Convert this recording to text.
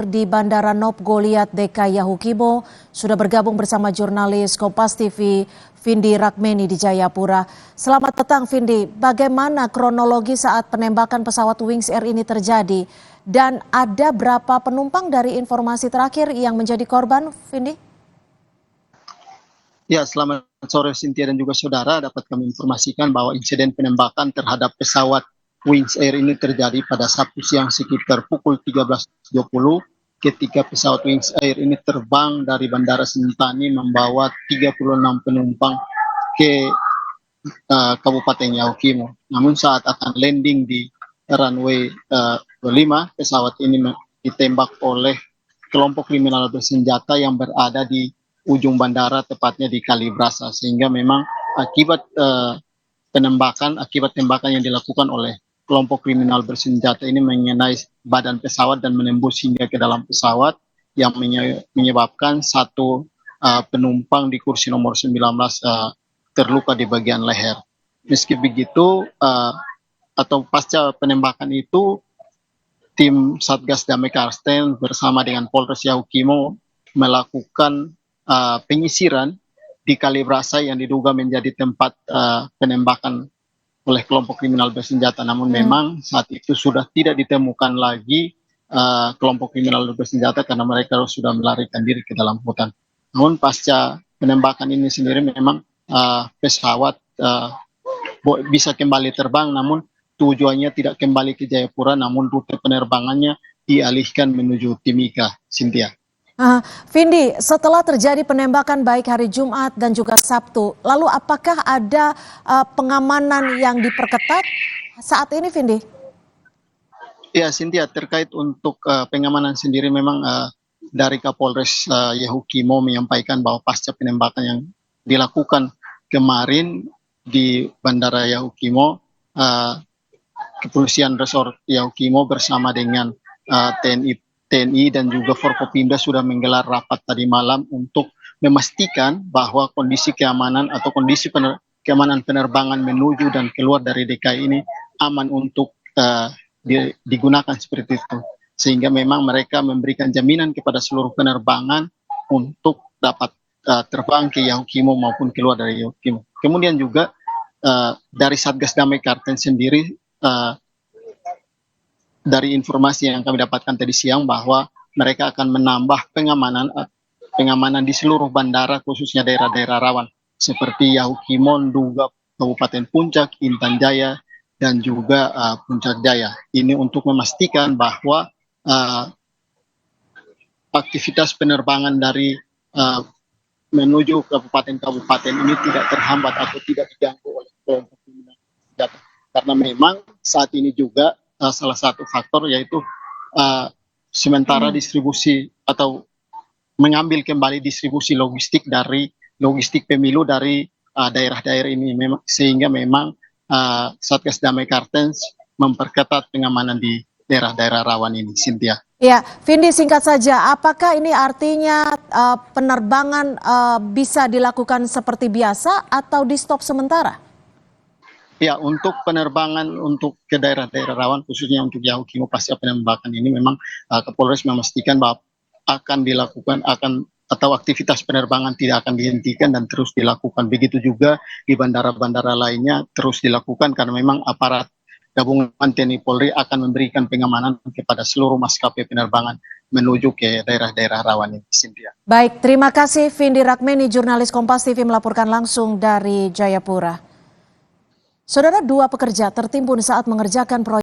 Di Bandara Nop Goliat DKI Yahukimo sudah bergabung bersama jurnalis Kompas TV Vindi Rakmeni di Jayapura. Selamat petang Vindi, bagaimana kronologi saat penembakan pesawat Wings Air ini terjadi? Dan ada berapa penumpang dari informasi terakhir yang menjadi korban, Vindi? Ya, selamat sore Cynthia dan juga saudara. Dapat kami informasikan bahwa insiden penembakan terhadap pesawat Wings Air ini terjadi pada Sabtu siang sekitar pukul 13.20 ketika pesawat Wings Air ini terbang dari Bandara Sentani membawa 36 penumpang ke Kabupaten Yahukimo. Namun saat akan landing di runway 25, pesawat ini ditembak oleh kelompok kriminal bersenjata yang berada di ujung bandara, tepatnya di Kalibrasa, sehingga memang akibat tembakan yang dilakukan oleh kelompok kriminal bersenjata ini mengenai badan pesawat dan menembus hingga ke dalam pesawat yang menyebabkan satu penumpang di kursi nomor 19 terluka di bagian leher. Meski begitu, atau pasca penembakan itu, tim Satgas Damai Karsten bersama dengan Polres Yahukimo melakukan penyisiran di Kalibrasa yang diduga menjadi tempat penembakan oleh kelompok kriminal bersenjata. Namun memang saat itu sudah tidak ditemukan lagi kelompok kriminal bersenjata karena mereka sudah melarikan diri ke dalam hutan. Namun pasca penembakan ini sendiri memang pesawat bisa kembali terbang, namun tujuannya tidak kembali ke Jayapura, namun rute penerbangannya dialihkan menuju Timika, Cynthia. Vindi, setelah terjadi penembakan baik hari Jumat dan juga Sabtu, lalu apakah ada pengamanan yang diperketat saat ini, Vindi? Ya, Cynthia, terkait untuk pengamanan sendiri memang dari Kapolres Yahukimo menyampaikan bahwa pasca penembakan yang dilakukan kemarin di Bandara Yahukimo, Kepolisian Resort Yahukimo bersama dengan TNI dan juga Forkopimda sudah menggelar rapat tadi malam untuk memastikan bahwa kondisi keamanan atau kondisi keamanan penerbangan menuju dan keluar dari DKI ini aman untuk digunakan seperti itu. Sehingga memang mereka memberikan jaminan kepada seluruh penerbangan untuk dapat terbang ke Yahukimo maupun keluar dari Yahukimo. Kemudian juga dari Satgas Damai Karten sendiri, dari informasi yang kami dapatkan tadi siang bahwa mereka akan menambah pengamanan di seluruh bandara, khususnya daerah-daerah rawan seperti Yahukimo, Nduga, Kabupaten Puncak, Intan Jaya, dan juga Puncak Jaya. Ini untuk memastikan bahwa aktivitas penerbangan dari menuju kabupaten-kabupaten ini tidak terhambat atau tidak diganggu oleh kelompok kriminal bersenjata. Karena memang saat ini juga salah satu faktor yaitu sementara distribusi atau mengambil kembali distribusi logistik pemilu dari daerah-daerah ini, sehingga memang Satgas Damai Karten memperketat pengamanan di daerah-daerah rawan ini, Cynthia. Ya, Vindi, singkat saja, apakah ini artinya penerbangan bisa dilakukan seperti biasa atau di stop sementara? Ya, untuk penerbangan untuk ke daerah-daerah rawan, khususnya untuk Yahukimo pasca penembakan ini, memang Kapolres memastikan bahwa akan dilakukan atau aktivitas penerbangan tidak akan dihentikan dan terus dilakukan. Begitu juga di bandara-bandara lainnya terus dilakukan karena memang aparat gabungan TNI Polri akan memberikan pengamanan kepada seluruh maskapai penerbangan menuju ke daerah-daerah rawan ini, Cynthia. Baik, terima kasih Vindi Rakmeni, jurnalis Kompas TV melaporkan langsung dari Jayapura. Saudara, 2 pekerja tertimbun saat mengerjakan proyek